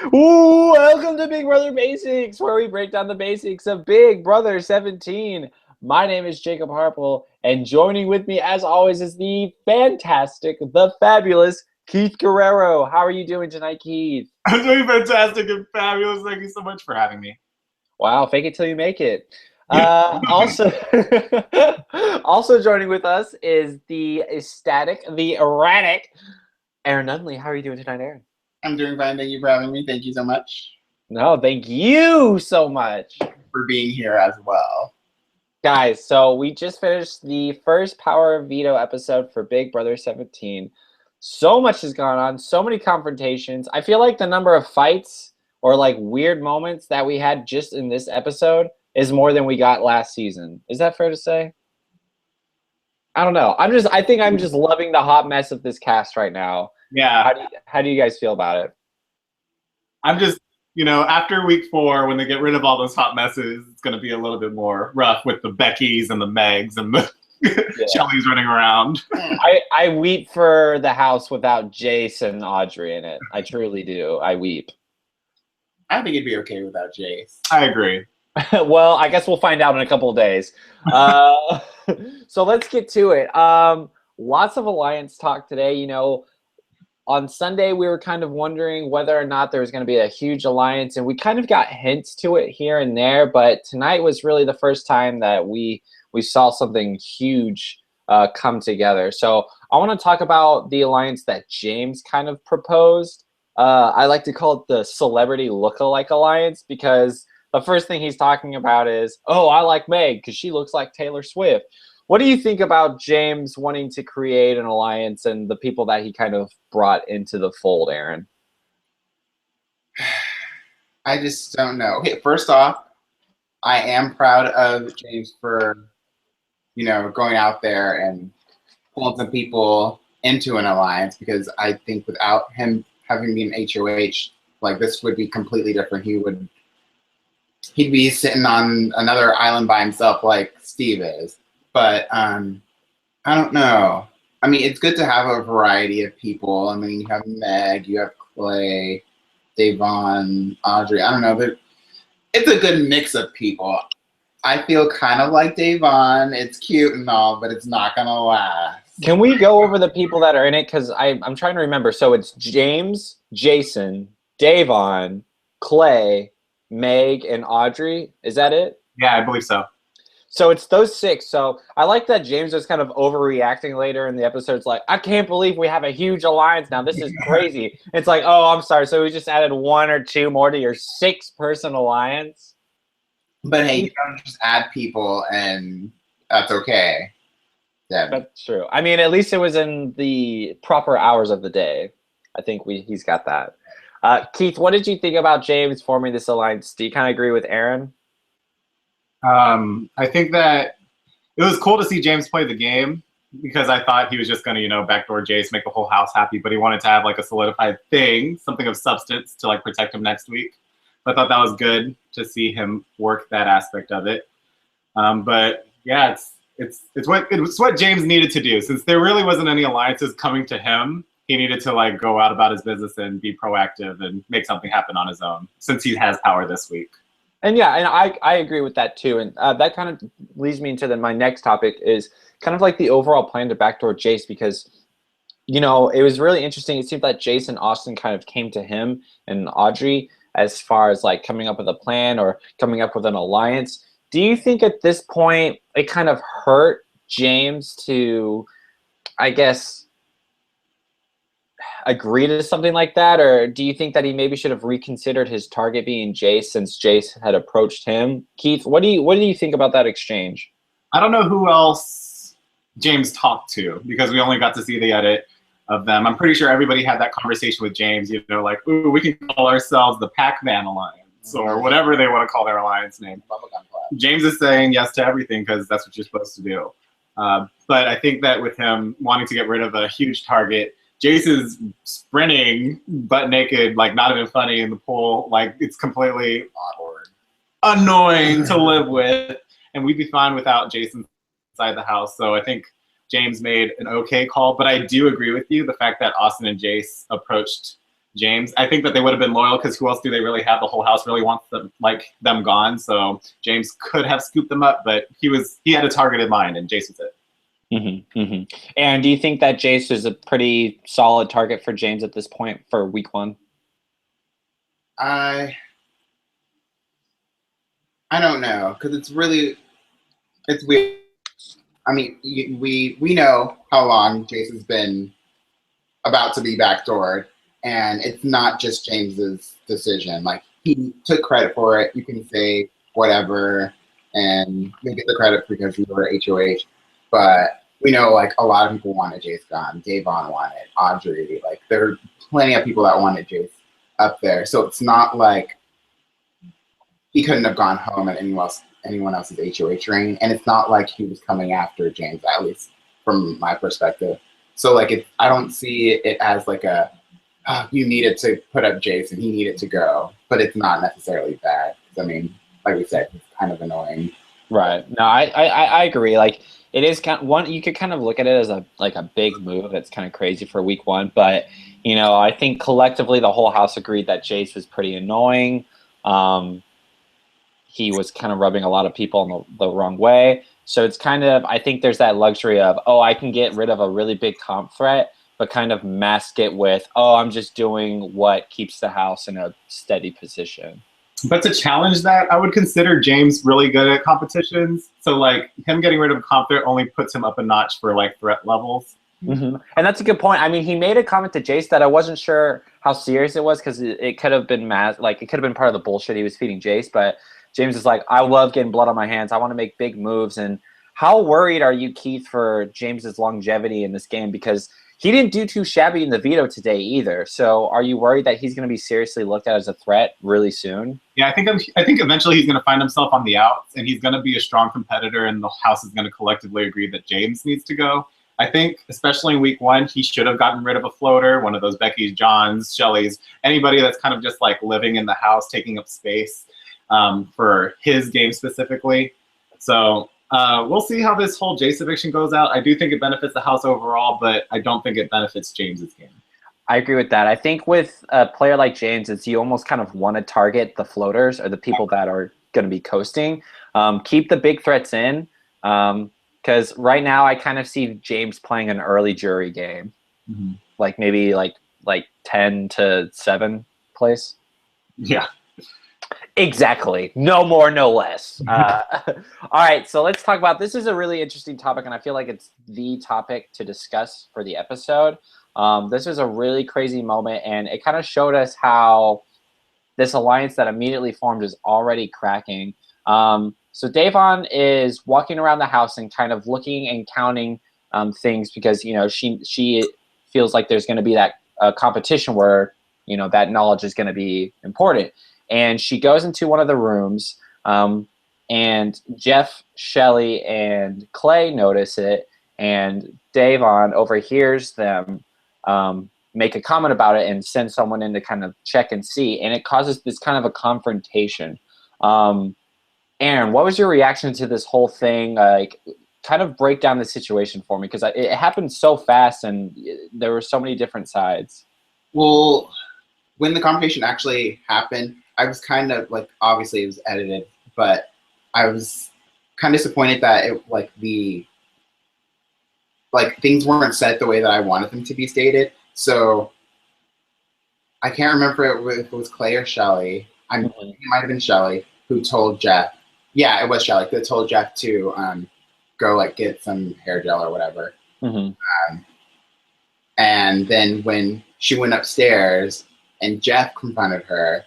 Ooh, welcome to Big Brother Basics, where we break down the basics of Big Brother 17. My name is Jacob Harple, and joining with me, as always, is the fantastic, the fabulous Keith Guerrero. How are you doing tonight, Keith? I'm doing fantastic and fabulous. Thank you so much for having me. Wow, fake it till you make it. Also, also joining with us is the ecstatic, the erratic Aaron Nunley. How are you doing tonight, Aaron? I'm doing fine. Thank you for having me. Thank you so much No, thank you so much. for being here as well. Guys, so we just finished the first Power of Veto episode for Big Brother 17. So much has gone on, so many confrontations. I feel like the number of fights or like weird moments that we had just in this episode is more than we got last season. Is that fair to say? I don't know. I think I'm just loving the hot mess of this cast right now. Yeah, How do you guys feel about it? I'm just, after week 4, when they get rid of all those hot messes, it's going to be a little bit more rough with the Beckys and the Megs and the Shellys running around. I weep for the house without Jace and Audrey in it. I truly do. I weep. I think it'd be okay without Jace. I agree. Well, I guess we'll find out in a couple of days. So let's get to it. Lots of alliance talk today. On Sunday, we were kind of wondering whether or not there was going to be a huge alliance, and we kind of got hints to it here and there, but tonight was really the first time that we saw something huge come together. So I want to talk about the alliance that James kind of proposed. I like to call it the celebrity lookalike alliance because the first thing he's talking about is, oh, I like Meg because she looks like Taylor Swift. What do you think about James wanting to create an alliance and the people that he kind of brought into the fold, Aaron? I just don't know. Okay, first off, I am proud of James for, going out there and pulling some people into an alliance because I think without him having been HOH, like this would be completely different. He'd be sitting on another island by himself like Steve is. But I don't know. I mean, it's good to have a variety of people. I mean, you have Meg, you have Clay, Davon, Audrey. I don't know. It's a good mix of people. I feel kind of like Davon. It's cute and all, but it's not going to last. Can we go over the people that are in it? Because I'm trying to remember. So it's James, Jason, Davon, Clay, Meg, and Audrey. Is that it? Yeah, I believe so. So it's those 6. So I like that James was kind of overreacting later in the episode. It's like, I can't believe we have a huge alliance now. This is crazy. It's like, oh, I'm sorry. So we just added 1 or 2 more to your 6-person alliance. But hey, you don't just add people and that's okay. Yeah. That's true. I mean, at least it was in the proper hours of the day. I think he's got that. Keith, what did you think about James forming this alliance? Do you kind of agree with Aaron? I think that it was cool to see James play the game because I thought he was just going to, backdoor Jace, make the whole house happy, but he wanted to have like a solidified thing, something of substance to like protect him next week. I thought that was good to see him work that aspect of it. But yeah, it's what James needed to do since there really wasn't any alliances coming to him. He needed to like go out about his business and be proactive and make something happen on his own since he has power this week. And yeah, and I agree with that too. And that kind of leads me into my next topic is kind of like the overall plan to backdoor Jace because, it was really interesting. It seemed that Jace and Austin kind of came to him and Audrey as far as like coming up with a plan or coming up with an alliance. Do you think at this point it kind of hurt James to, I guess, agree to something like that? Or do you think that he maybe should have reconsidered his target being Jace since Jace had approached him? Keith, what do you think about that exchange? I don't know who else James talked to because we only got to see the edit of them. I'm pretty sure everybody had that conversation with James, like, ooh, we can call ourselves the Pac-Man Alliance or whatever they want to call their alliance name. James is saying yes to everything because that's what you're supposed to do. But I think that with him wanting to get rid of a huge target, Jace is sprinting butt naked, like not even funny in the pool. Like it's completely awkward, annoying to live with. And we'd be fine without Jason inside the house. So I think James made an okay call. But I do agree with you. The fact that Austin and Jace approached James. I think that they would have been loyal because who else do they really have? The whole house really wants them gone. So James could have scooped them up, but he had a target in mind, and Jace was it. And do you think that Jace is a pretty solid target for James at this point for week 1? I don't know, because it's weird. I mean, we know how long Jace has been about to be backdoored, and it's not just James's decision. Like, he took credit for it. You can say whatever, and you get the credit because you were HOH, but we know, like, a lot of people wanted Jace gone. Davon wanted, Audrey, like, there are plenty of people that wanted Jace up there. So it's not like he couldn't have gone home at anyone else's HOH reign, and it's not like he was coming after James, at least from my perspective. So, like, I don't see it as like you needed to put up Jace and he needed to go, but it's not necessarily bad. I mean, like we said, it's kind of annoying. Right. No, I agree. Like, it is kind of one, you could kind of look at it as a big move. It's kind of crazy for week 1, but I think collectively the whole house agreed that Jace was pretty annoying. He was kind of rubbing a lot of people in the wrong way. So it's kind of, I think there's that luxury of, I can get rid of a really big comp threat, but kind of mask it with, I'm just doing what keeps the house in a steady position. But to challenge that, I would consider James really good at competitions. So, like, him getting rid of comp threat only puts him up a notch for, like, threat levels. And that's a good point. I mean, he made a comment to Jace that I wasn't sure how serious it was, because it could have been it could have been part of the bullshit he was feeding Jace, but James is like, I love getting blood on my hands. I want to make big moves. And how worried are you, Keith, for James's longevity in this game? Because he didn't do too shabby in the veto today either. So are you worried that he's going to be seriously looked at as a threat really soon? Yeah, I think eventually he's going to find himself on the outs, and he's going to be a strong competitor, and the house is going to collectively agree that James needs to go. I think, especially in week 1, he should have gotten rid of a floater, one of those Becky's, John's, Shelly's, anybody that's kind of just like living in the house, taking up space for his game specifically. So we'll see how this whole Jace eviction goes out. I do think it benefits the house overall, but I don't think it benefits James's game. I agree with that. I think with a player like James, it's you almost kind of want to target the floaters or the people that are going to be coasting. Keep the big threats in, because right now I kind of see James playing an early jury game, like maybe like 10-7 place. Yeah. Exactly. No more, no less. All right, so let's talk about, this is a really interesting topic, and I feel like it's the topic to discuss for the episode. This is a really crazy moment, and it kind of showed us how this alliance that immediately formed is already cracking. So Davon is walking around the house and kind of looking and counting things, because she feels like there's going to be that competition where that knowledge is going to be important. And she goes into one of the rooms, and Jeff, Shelly, and Clay notice it, and Davon overhears them make a comment about it and send someone in to kind of check and see, and it causes this kind of a confrontation. Aaron, what was your reaction to this whole thing? Like, kind of break down the situation for me, because it happened so fast and there were so many different sides. Well, when the confrontation actually happened, I was kind of like, obviously it was edited, but I was kind of disappointed that things weren't said the way that I wanted them to be stated. So I can't remember if it was Clay or Shelly. It might have been Shelly who told Jeff. Yeah, it was Shelly that told Jeff to go get some hair gel or whatever. And then when she went upstairs and Jeff confronted her,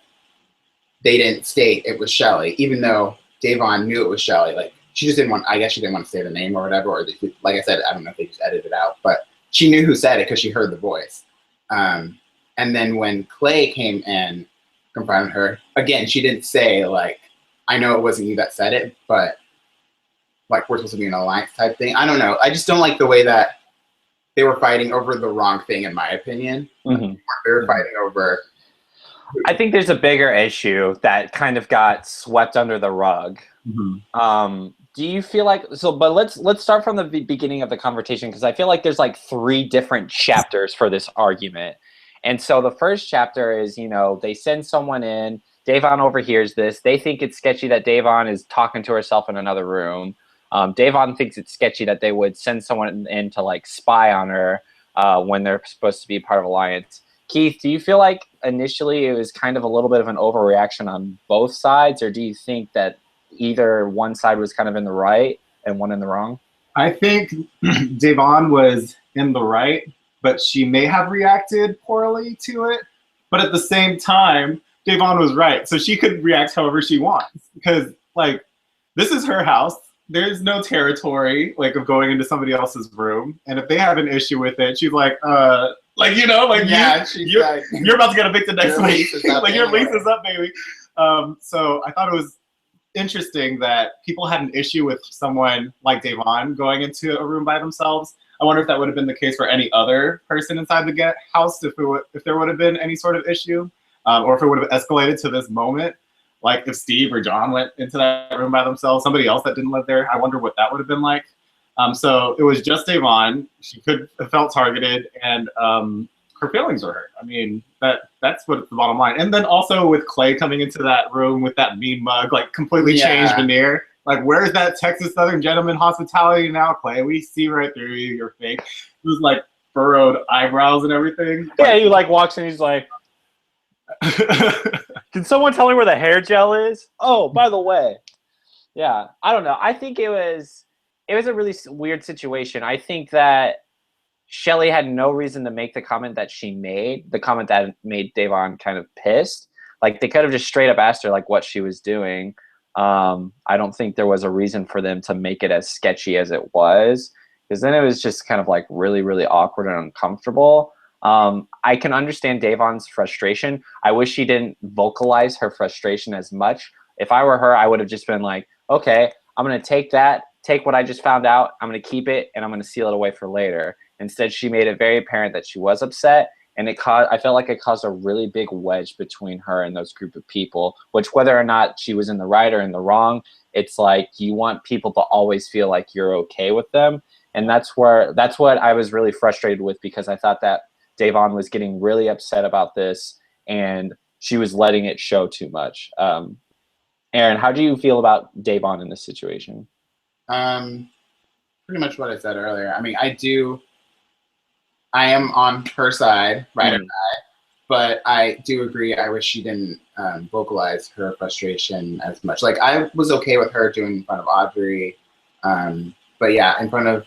they didn't state it was Shelly, even though Davon knew it was Shelly. Like, she just didn't want, I guess she didn't want to say the name or whatever, or like I said, I don't know if they just edited it out, but she knew who said it because she heard the voice. And then when Clay came and confronted her, again, she didn't say, I know it wasn't you that said it, but we're supposed to be an alliance type thing. I don't know. I just don't like the way that they were fighting over the wrong thing, in my opinion. They were fighting over. I think there's a bigger issue that kind of got swept under the rug. Do you feel like but let's start from the beginning of the conversation, because I feel like there's 3 different chapters for this argument. And so the first chapter is, you know, they send someone in. Davon overhears this. They think it's sketchy that Davon is talking to herself in another room. Davon thinks it's sketchy that they would send someone in to like spy on her when they're supposed to be part of Alliance. Keith, do you feel like initially it was kind of a little bit of an overreaction on both sides, or do you think that either one side was kind of in the right and one in the wrong? I think Devon was in the right, but she may have reacted poorly to it. But at the same time, Devon was right. So she could react however she wants. Because, like, this is her house. There's no territory, like, of going into somebody else's room. And if they have an issue with it, she's like, you know, like, Yeah, you're about to get evicted next Your week. lease is up Like, your lease anyway. is up, baby. So I thought it was interesting that people had an issue with someone like Devon going into a room by themselves. I wonder if that would have been the case for any other person inside the house, if there would have been any sort of issue, or if it would have escalated to this moment. Like if Steve or John went into that room by themselves, somebody else that didn't live there, I wonder what that would have been like. So it was just Devon. She could have felt targeted, and her feelings were hurt. I mean, that's what the bottom line. And then also with Clay coming into that room with that mean mug, like completely changed veneer. Like, where's that Texas Southern gentleman hospitality now, Clay? We see right through you. You're fake. It was like furrowed eyebrows and everything. Yeah, he like walks in. He's like, "Can someone tell me where the hair gel is?" Oh, by the way, yeah. I don't know. I think it was a really weird situation. I think that Shelley had no reason to make the comment that she made, the comment that made Devon kind of pissed. Like, they could have just straight up asked her like what she was doing. I don't think there was a reason for them to make it as sketchy as it was, because then it was just kind of like really, really awkward and uncomfortable. I can understand Devon's frustration. I wish she didn't vocalize her frustration as much. If I were her, I would have just been like, okay, I'm going to take what I just found out, I'm going to keep it, and I'm going to seal it away for later. Instead, she made it very apparent that she was upset, and I felt like it caused a really big wedge between her and those group of people, which whether or not she was in the right or in the wrong, it's like you want people to always feel like you're okay with them. And that's what I was really frustrated with, because I thought that Devon was getting really upset about this, and she was letting it show too much. Aaron, how do you feel about Devon in this situation? Pretty much what I said earlier. I mean, I am on her side, right or die, but I do agree. I wish she didn't vocalize her frustration as much. Like, I was okay with her doing in front of Audrey, but yeah, in front of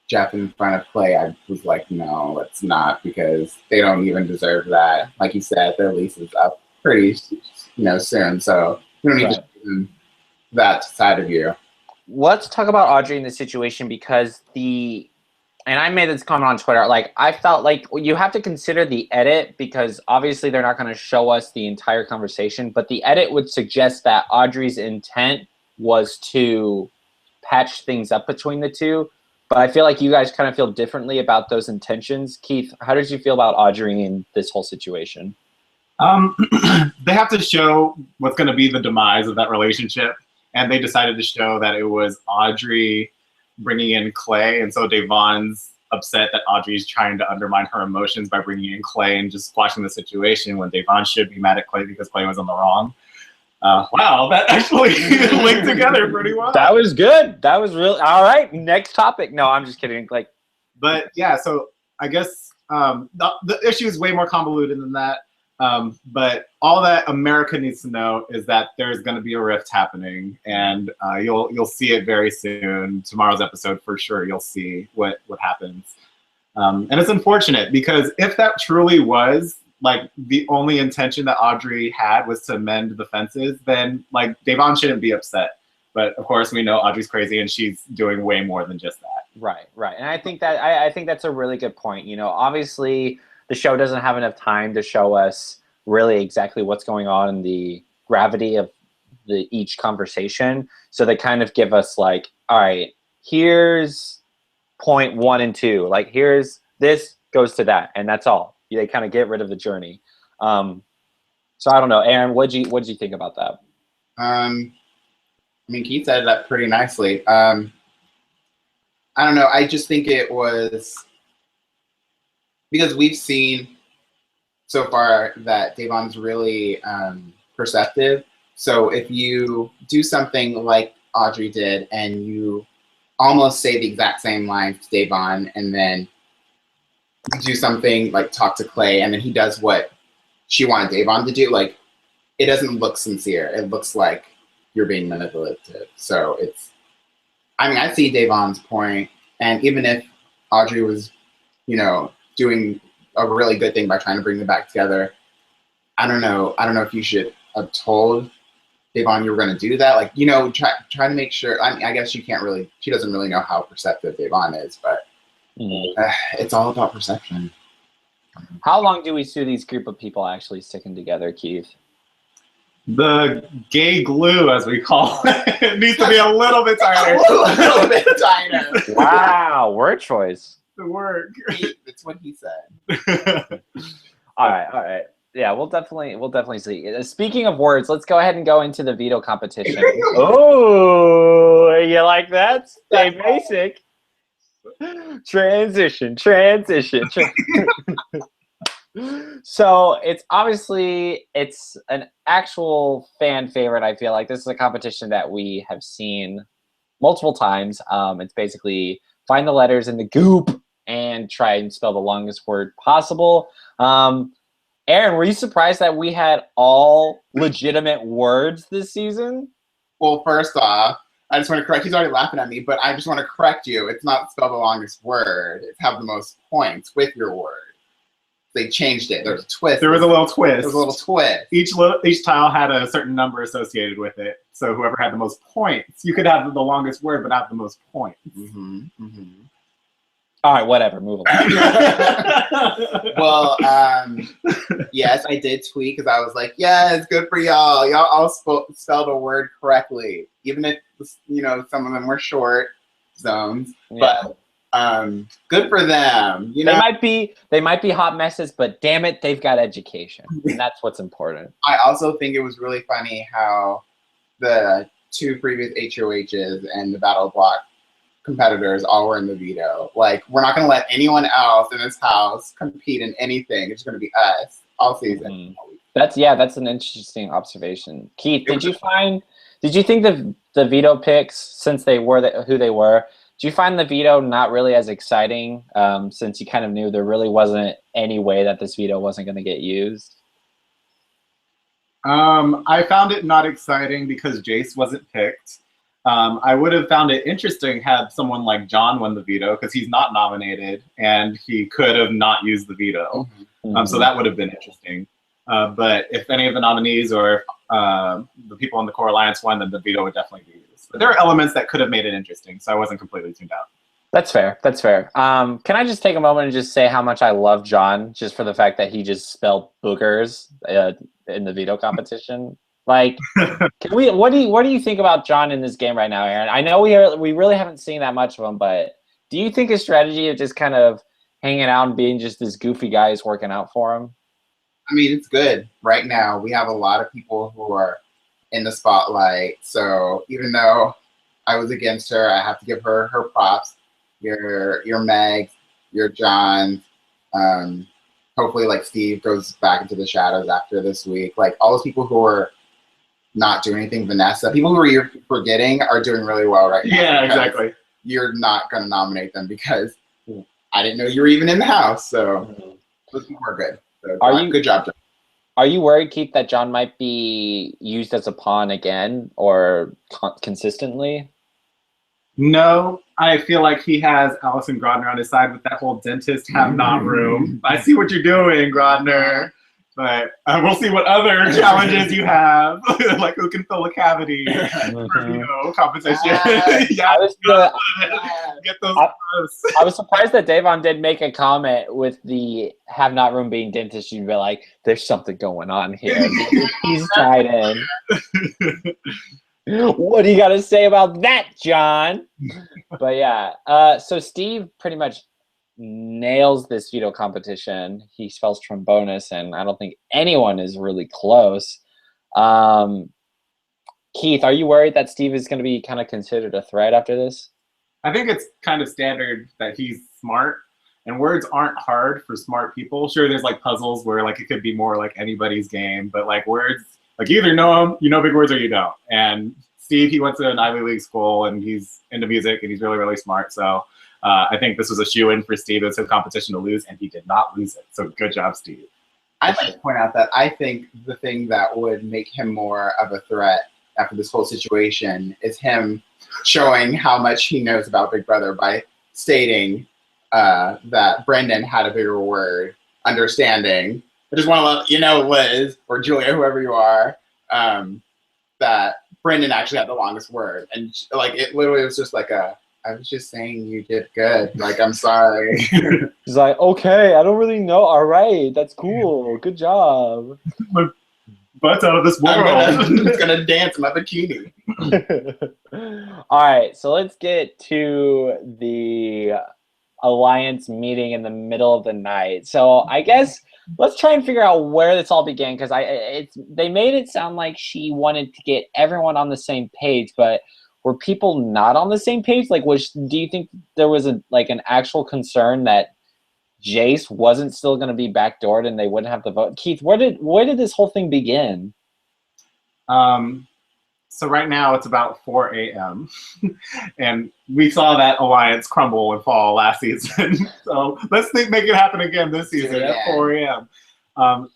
Jeff, in front of Clay, I was like, no, let's not, because they don't even deserve that. Like you said, their lease is up pretty, soon, so you don't need to give them that side of you. Let's talk about Audrey in this situation, because and I made this comment on Twitter, like, I felt like you have to consider the edit, because obviously they're not going to show us the entire conversation, but the edit would suggest that Audrey's intent was to patch things up between the two. But I feel like you guys kind of feel differently about those intentions. Keith, how did you feel about Audrey in this whole situation? They have to show what's going to be the demise of that relationship. And they decided to show that it was Audrey bringing in Clay. And so Devon's upset that Audrey's trying to undermine her emotions by bringing in Clay and just squashing the situation, when Devon should be mad at Clay because Clay was on the wrong. Wow, that actually linked together pretty well. That was good. That was really all right. Next topic. No, I'm just kidding. Like, but yeah, so I guess the issue is way more convoluted than that. But all that America needs to know is that there's going to be a rift happening, and you'll see it very soon. Tomorrow's episode, for sure, you'll see what happens. And it's unfortunate, because if that truly was like the only intention that Audrey had was to mend the fences, then like Devon shouldn't be upset. But of course, we know Audrey's crazy, and she's doing way more than just that. Right. And I think that's a really good point. Obviously the show doesn't have enough time to show us really exactly what's going on in the gravity of each conversation. So they kind of give us like, all right, here's point 1 and 2. Like, here's this goes to that, and that's all. They kind of get rid of the journey. So I don't know, Aaron, what'd you think about that? I mean, Keith said that pretty nicely. I don't know. I just think it was because we've seen so far that Davon's really perceptive. So if you do something like Audrey did and you almost say the exact same lines to Davon, and then you do something like talk to Clay, and then he does what she wanted Davon to do, like, it doesn't look sincere. It looks like you're being manipulative. So it's, I mean, I see Davon's point, and even if Audrey was, doing a really good thing by trying to bring them back together, I don't know if you should have told Davon you were going to do that. Like, try to make sure. I mean, I guess she doesn't really know how perceptive Davon is, but it's all about perception. How long do we see these group of people actually sticking together, Keith? The gay glue, as we call it, it needs to be a little bit tighter. A little bit tighter. Wow, word choice. The work. That's what he said. All right. Yeah, we'll definitely see. Speaking of words, let's go ahead and go into the veto competition. Oh, you like that? Stay basic. Transition. So it's an actual fan favorite. I feel like this is a competition that we have seen multiple times. It's basically find the letters in the goop and try and spell the longest word possible. Aaron, were you surprised that we had all legitimate words this season? Well, first off, I just want to correct. He's already laughing at me, but I just want to correct you. It's not spell the longest word. It's have the most points with your word. They changed it. There's a twist. There was a little twist. There was a little twist. Each tile had a certain number associated with it. So whoever had the most points, you could have the longest word, but not the most points. All right, whatever. Move on. Well, yes, I did tweet because I was like, "Yes, good for y'all. Y'all all spell the word correctly, even if some of them were short zones." Yeah. But good for them. They might be hot messes, but damn it, they've got education, and that's what's important. I also think it was really funny how the two previous HOHs and the Battle Block competitors all were in the veto. Like, we're not going to let anyone else in this house compete in anything. It's going to be us all season. That's an interesting observation. Keith, did you think the veto picks, since they were who they were, do you find the veto not really as exciting, since you kind of knew there really wasn't any way that this veto wasn't going to get used? I found it not exciting because Jace wasn't picked. I would have found it interesting had someone like John won the veto because he's not nominated and he could have not used the veto. So that would have been interesting. But if any of the nominees or the people in the Core Alliance won, then the veto would definitely be used. But there are elements that could have made it interesting, so I wasn't completely tuned out. That's fair. Can I just take a moment and just say how much I love John, just for the fact that he just spelled boogers in the veto competition? Like, what do you think about John in this game right now, Aaron? I know we really haven't seen that much of him, but do you think his strategy of just kind of hanging out and being just this goofy guy is working out for him? I mean, it's good. Right now, we have a lot of people who are in the spotlight. So even though I was against her, I have to give her her props. Your Meg, your John. Hopefully, like, Steve goes back into the shadows after this week. Like, all those people who are not doing anything, Vanessa, people who you're forgetting are doing really well right now. Yeah, exactly. You're not going to nominate them because I didn't know you were even in the house. So those people are good. So, good job, John. Are you worried, Keith, that John might be used as a pawn again or consistently? No, I feel like he has Allison Grodner on his side with that whole dentist have-not room. I see what you're doing, Grodner. But we'll see what other challenges you have, like who can fill a cavity for, competition. I was surprised that Davon did make a comment with the have-not room being dentist. You'd be like, there's something going on here. He's tied in. What do you got to say about that, John? But yeah, so Steve pretty much nails this veto competition. He spells trombonus, and I don't think anyone is really close. Keith, are you worried that Steve is going to be kind of considered a threat after this? I think it's kind of standard that he's smart And words aren't hard for smart people. Sure, there's like puzzles where like it could be more like anybody's game, but like words, like you either know them, you know big words, or you don't. And Steve, he went to an Ivy League school and he's into music and he's really, really smart. So I think this was a shoo-in for Steve. It was a competition to lose and he did not lose it. So good job, Steve. I'd like to point out that I think the thing that would make him more of a threat after this whole situation is him showing how much he knows about Big Brother by stating that Brendan had a bigger word, understanding. I just want to let you know, Liz or Julia, whoever you are, that Brendan actually had the longest word. And like it literally was just like I was just saying you did good. Like, I'm sorry. He's like, okay, I don't really know. All right, that's cool. Good job. My butt's out of this world. I'm gonna dance in my bikini. All right, so let's get to the alliance meeting in the middle of the night. So I guess let's try and figure out where this all began, because they made it sound like she wanted to get everyone on the same page, but were people not on the same page? Like, do you think there was an actual concern that Jace wasn't still going to be backdoored and they wouldn't have to vote? Keith, where did this whole thing begin? So right now it's about 4 a.m. and we saw that alliance crumble and fall last season. So let's make it happen again this season at 4 a.m.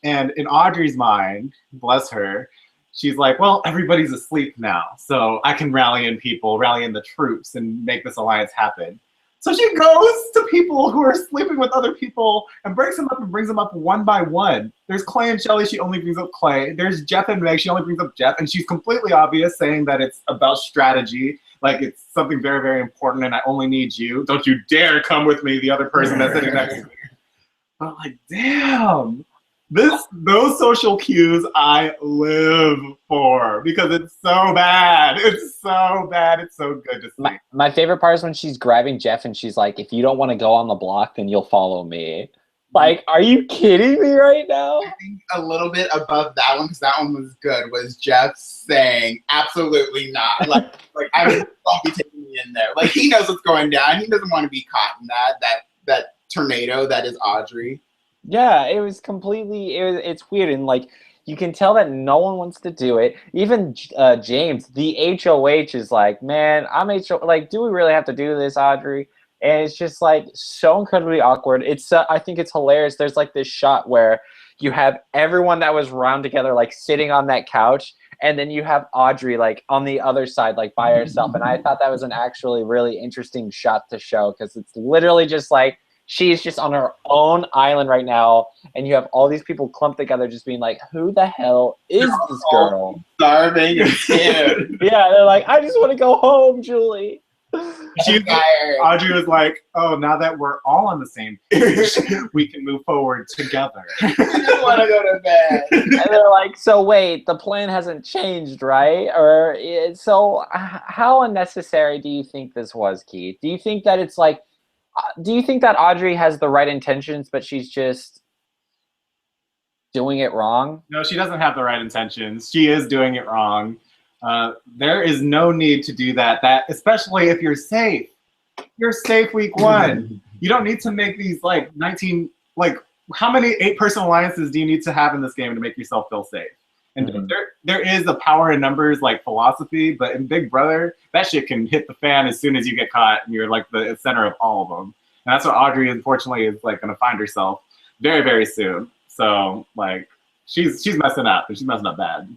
And in Audrey's mind, bless her, she's like, well, everybody's asleep now, so I can rally in the troops and make this alliance happen. So she goes to people who are sleeping with other people and breaks them up and brings them up one by one. There's Clay and Shelly, she only brings up Clay. There's Jeff and Meg, she only brings up Jeff. And she's completely obvious, saying that it's about strategy. Like, it's something very, very important and I only need you. Don't you dare come with me, the other person that's sitting next to me. But like, damn. Those social cues I live for, because it's so bad. It's so bad. It's so good to see. My favorite part is when she's grabbing Jeff and she's like, if you don't want to go on the block, then you'll follow me. Like, are you kidding me right now? I think a little bit above that one, because that one was good, was Jeff saying, absolutely not. Like I don't be taking me in there. Like, he knows what's going down. He doesn't want to be caught in that tornado that is Audrey. Yeah, it was completely, it's weird, and like you can tell that no one wants to do it. Even James, the HOH, is like, man, I'm HOH, like, do we really have to do this, Audrey? And it's just like so incredibly awkward. It's I think it's hilarious. There's like this shot where you have everyone that was round together like sitting on that couch, and then you have Audrey like on the other side like by herself. And I thought that was an actually really interesting shot to show, because it's literally just like she's just on her own island right now, and you have all these people clumped together just being like, who the hell is this girl? Starving and scared. Yeah, they're like, I just want to go home, Julie. Audrey was like, oh, now that we're all on the same page, we can move forward together. I just want to go to bed. And they're like, so wait, the plan hasn't changed, right? Or so how unnecessary do you think this was, Keith? Do you think that it's like, do you think that Audrey has the right intentions, but she's just doing it wrong? No, she doesn't have the right intentions. She is doing it wrong. There is no need to do that. Especially if you're safe. You're safe week 1. You don't need to make these like 19, like how many 8-person alliances do you need to have in this game to make yourself feel safe? And there is a power in numbers like philosophy, but in Big Brother, that shit can hit the fan as soon as you get caught and you're like the center of all of them. And that's what Audrey, unfortunately, is like going to find herself very, very soon. So like she's messing up, and she's messing up bad.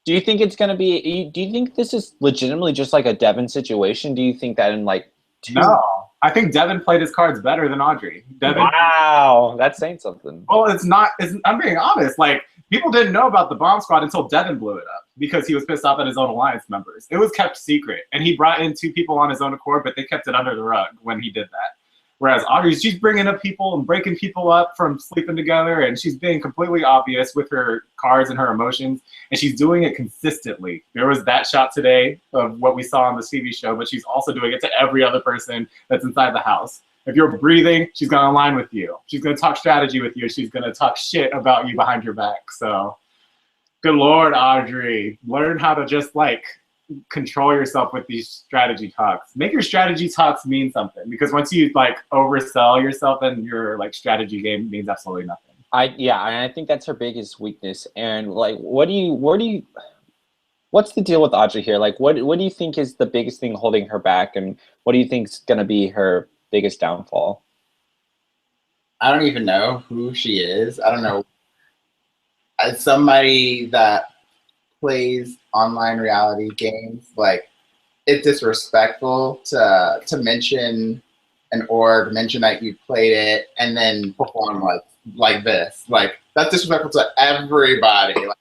Do you think it's going to be, do you think this is legitimately just like a Devin situation? Do you think that in like No, I think Devin played his cards better than Audrey. Devin, wow, that's saying something. Well, it's not, I'm being honest. Like, people didn't know about the bomb squad until Devin blew it up because he was pissed off at his own alliance members. It was kept secret, and he brought in 2 people on his own accord, but they kept it under the rug when he did that. Whereas Audrey, she's bringing up people and breaking people up from sleeping together, and she's being completely obvious with her cards and her emotions, and she's doing it consistently. There was that shot today of what we saw on the TV show, but she's also doing it to every other person that's inside the house. If you're breathing, she's going to align with you. She's going to talk strategy with you. She's going to talk shit about you behind your back. So, good Lord, Audrey, learn how to just like control yourself with these strategy talks. Make your strategy talks mean something, because once you like oversell yourself, then your like strategy game means absolutely nothing. Yeah, and I think that's her biggest weakness. And like, what's the deal with Audrey here? Like, what do you think is the biggest thing holding her back, and what do you think is going to be her biggest downfall? I don't even know who she is. I don't know. As somebody that plays online reality games, like, it's disrespectful to mention an org, mention that you played it, and then perform like this. Like, that's disrespectful to everybody. Like,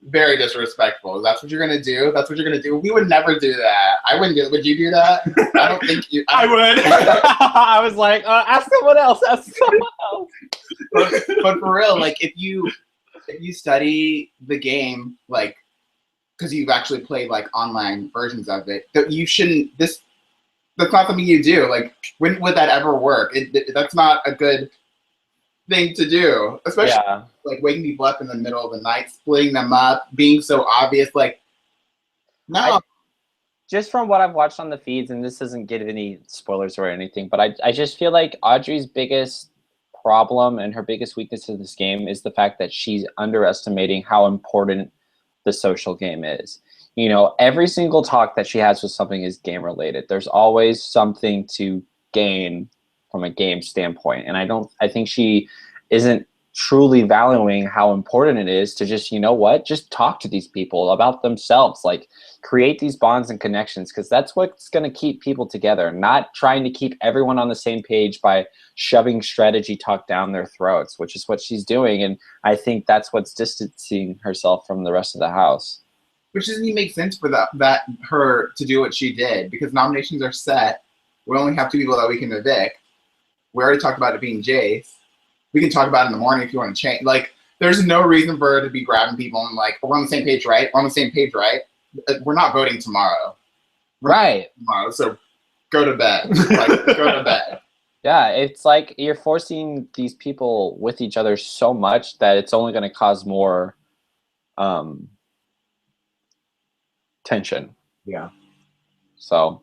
very disrespectful. That's what you're gonna do. That's what you're gonna do. We would never do that. I wouldn't do it. Would you do that? I don't think you. I would. I was like, ask someone else. Ask someone else. But for real, like, if you study the game, like, because you've actually played like online versions of it, that you shouldn't. That's not something you do. Like, when would that ever work? That's not a good thing to do, especially like waking people up in the middle of the night, splitting them up, being so obvious. Like, no. Just from what I've watched on the feeds, and this doesn't give any spoilers or anything, but I just feel like Audrey's biggest problem and her biggest weakness in this game is the fact that she's underestimating how important the social game is. You know, every single talk that she has with something is game related. There's always something to gain from a game standpoint. And I think she isn't truly valuing how important it is to just, you know what, just talk to these people about themselves, like create these bonds and connections, because that's what's going to keep people together, not trying to keep everyone on the same page by shoving strategy talk down their throats, which is what she's doing. And I think that's what's distancing herself from the rest of the house. Which doesn't even make sense for that her to do what she did, because nominations are set. We only have 2 people that we can evict. We already talked about it being Jace. We can talk about it in the morning if you want to change. Like, there's no reason for her to be grabbing people and like, we're on the same page, right? We're on the same page, right? We're not voting tomorrow. Right. Tomorrow, so go to bed. Like, go to bed. Yeah, it's like you're forcing these people with each other so much that it's only going to cause more tension. Yeah. So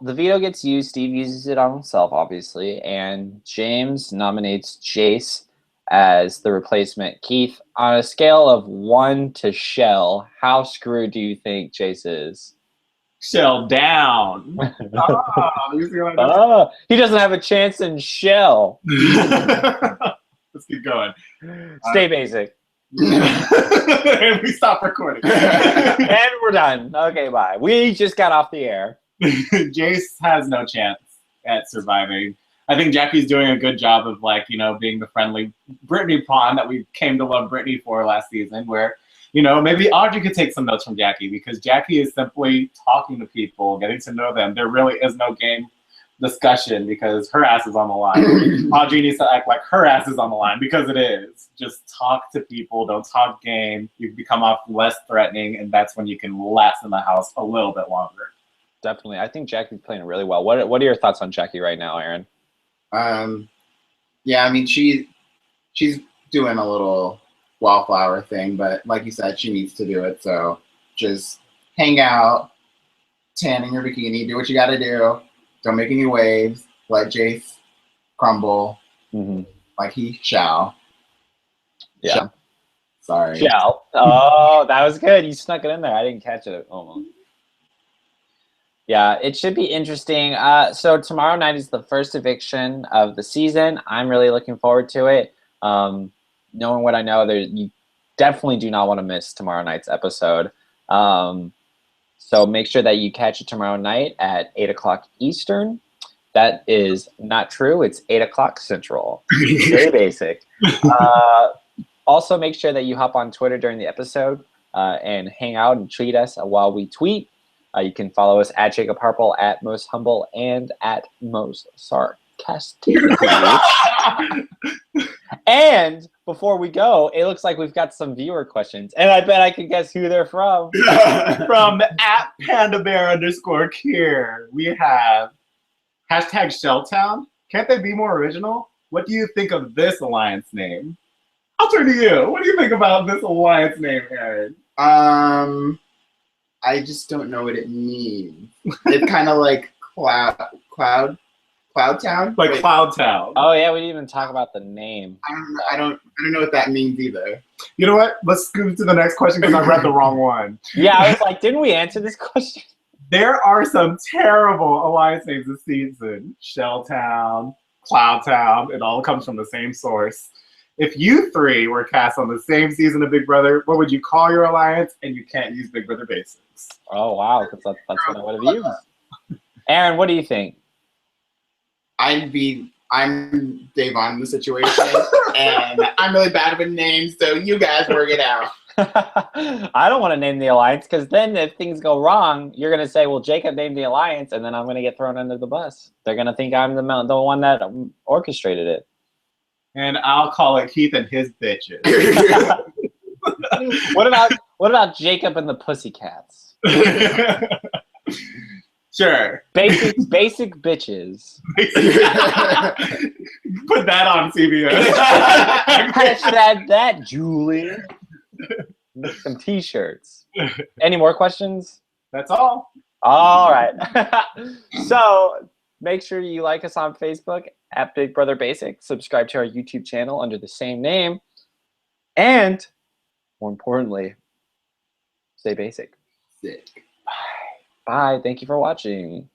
the veto gets used. Steve uses it on himself, obviously, and James nominates Jace as the replacement. Keith, on a scale of 1 to Shell, how screwed do you think Jace is? Shell down. He doesn't have a chance in Shell. Let's keep going. Stay basic. And we stop recording. And we're done. Okay, bye. We just got off the air. Jace has no chance at surviving. I think Jackie's doing a good job of, like, you know, being the friendly Brittany pawn that we came to love Brittany for last season, where, you know, maybe Audrey could take some notes from Jackie, because Jackie is simply talking to people, getting to know them. There really is no game discussion because her ass is on the line. Audrey needs to act like her ass is on the line, because it is. Just talk to people, don't talk game. You become off less threatening, and that's when you can last in the house a little bit longer. Definitely. I think Jackie's playing really well. What are your thoughts on Jackie right now, Aaron? Yeah, I mean, she's doing a little wallflower thing, but like you said, she needs to do it. So just hang out, tan in your bikini, do what you got to do. Don't make any waves. Let Jace crumble like he shall. Yeah. Shall. Sorry. Shall. Oh, that was good. You snuck it in there. I didn't catch it almost. Yeah, it should be interesting. So tomorrow night is the first eviction of the season. I'm really looking forward to it. Knowing what I know, you definitely do not want to miss tomorrow night's episode. So make sure that you catch it tomorrow night at 8 o'clock Eastern. That is not true. It's 8 o'clock Central. Very basic. Also, make sure that you hop on Twitter during the episode and hang out and tweet us while we tweet. You can follow us at Jacob Harple, at Most Humble, and at Most Sarcastic. And before we go, it looks like we've got some viewer questions, and I bet I can guess who they're from. From at PandaBear_Kier, we have hashtag Shelltown. Can't they be more original? What do you think of this alliance name? I'll turn to you. What do you think about this alliance name, Aaron? I just don't know what it means. It's kind of like Cloud Town. Like Wait, Cloud Town. Oh yeah, we didn't even talk about the name. I don't know what that means either. You know what? Let's move to the next question because I read the wrong one. Yeah, I was like, didn't we answer this question? There are some terrible alliance names this season. Shelltown, Cloudtown, it all comes from the same source. If you three were cast on the same season of Big Brother, what would you call your alliance? And you can't use Big Brother basics. Oh wow, because that's what I would have used. Aaron, what do you think? I'm Davon in the situation, and I'm really bad with names, so you guys work it out. I don't want to name the alliance because then if things go wrong, you're gonna say, "Well, Jacob named the alliance," and then I'm gonna get thrown under the bus. They're gonna think I'm the one that orchestrated it. And I'll call it Keith and his bitches. What about Jacob and the Pussycats? Sure. Basic bitches. Put that on CBS. Hashtag that, Julie. Some t-shirts. Any more questions? That's all. All right. So make sure you like us on Facebook at Big Brother Basic. Subscribe to our YouTube channel under the same name. And more importantly, stay basic. Sick. Bye. Thank you for watching.